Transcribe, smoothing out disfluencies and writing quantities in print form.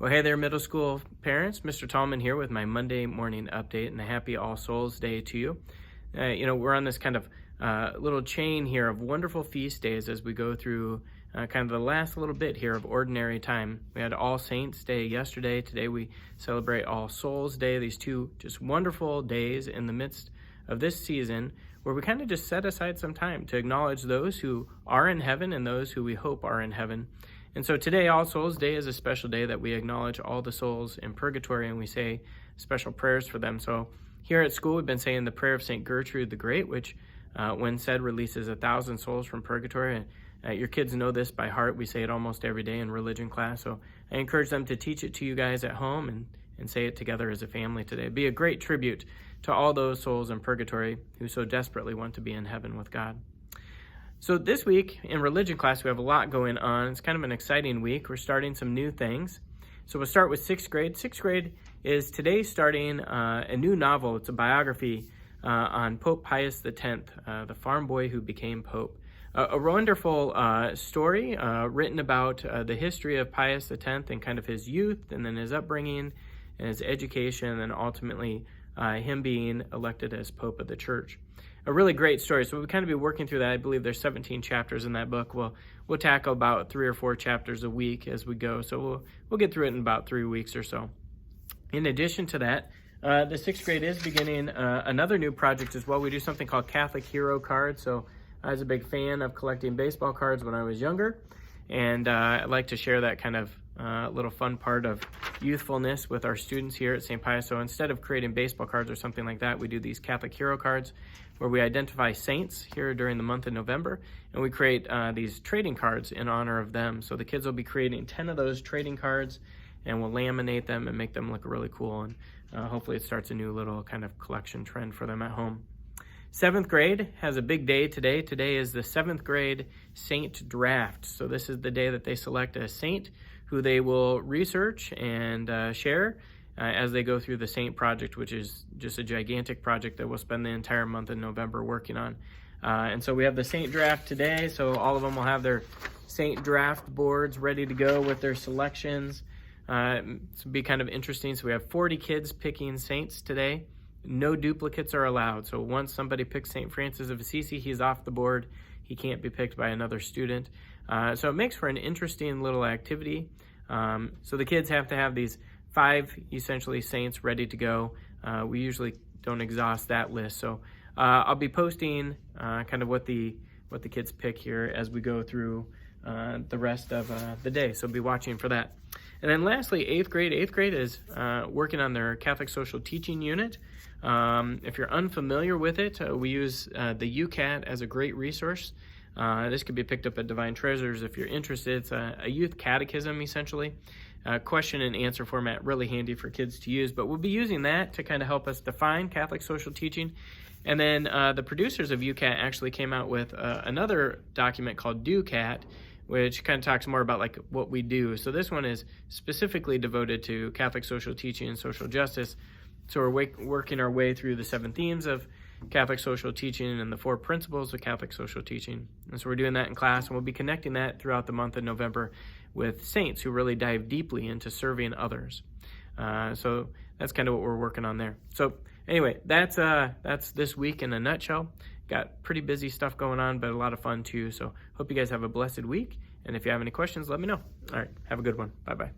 Well, hey there, middle school parents. Mr. Tallman here with my Monday morning update, and a happy All Souls Day to you. We're on this kind of little chain here of wonderful feast days as we go through kind of the last little bit here of ordinary time. We had All Saints Day yesterday. Today we celebrate All Souls Day, these two just wonderful days in the midst of this season where we kind of just set aside some time to acknowledge those who are in heaven and those who we hope are in heaven. And so today, All Souls Day, is a special day that we acknowledge all the souls in purgatory and we say special prayers for them. So here at school, we've been saying the prayer of St. Gertrude the Great, which when said releases 1,000 souls from purgatory. And your kids know this by heart. We say it almost every day in religion class. So I encourage them to teach it to you guys at home and say it together as a family today. It'd be a great tribute to all those souls in purgatory who so desperately want to be in heaven with God. So this week in religion class, we have a lot going on. It's kind of an exciting week. We're starting some new things. So we'll start with sixth grade. Sixth grade is today starting a new novel. It's a biography on Pope Pius X, the farm boy who became Pope. A wonderful story written about the history of Pius X and kind of his youth and then his upbringing and his education and ultimately him being elected as Pope of the Church. A really great story. So we'll kind of be working through that. I believe there's 17 chapters in that book. We'll tackle about 3 or 4 chapters a week as we go. So we'll get through it in about 3 weeks or so. In addition to that, the sixth grade is beginning another new project as well. We do something called Catholic Hero Cards. So I was a big fan of collecting baseball cards when I was younger, and I like to share that kind of little fun part of youthfulness with our students here at St. Pius. So instead of creating baseball cards or something like that, we do these Catholic Hero Cards where we identify saints here during the month of November, and we create these trading cards in honor of them. So the kids will be creating 10 of those trading cards, and we'll laminate them and make them look really cool, and hopefully it starts a new little kind of collection trend for them at home. Seventh grade has a big day today. Today is the 7th grade saint draft. So this is the day that they select a saint who they will research and share as they go through the Saint Project, which is just a gigantic project that we'll spend the entire month of November working on. And so we have the Saint Draft today, so all of them will have their Saint Draft boards ready to go with their selections. It'll be kind of interesting. So we have 40 kids picking saints today. No duplicates are allowed. So once somebody picks St. Francis of Assisi, he's off the board. He can't be picked by another student. So it makes for an interesting little activity. So the kids have to have these 5 essentially saints ready to go. We usually don't exhaust that list. So I'll be posting kind of what the kids pick here as we go through the rest of the day. So be watching for that. And then lastly, 8th grade. 8th grade is working on their Catholic Social Teaching unit. If you're unfamiliar with it, we use the UCAT as a great resource. This could be picked up at Divine Treasures if you're interested. It's a youth catechism, essentially. Question and answer format, really handy for kids to use. But we'll be using that to kind of help us define Catholic social teaching. And then the producers of UCAT actually came out with another document called DoCat, which kind of talks more about like what we do. So this one is specifically devoted to Catholic social teaching and social justice. So we're working our way through the 7 themes of Catholic social teaching and the 4 principles of Catholic social teaching. And so we're doing that in class, and we'll be connecting that throughout the month of November with saints who really dive deeply into serving others. So that's kind of what we're working on there. So anyway, that's this week in a nutshell. Got pretty busy stuff going on, but a lot of fun too. So hope you guys have a blessed week. And if you have any questions, let me know. All right, have a good one. Bye-bye.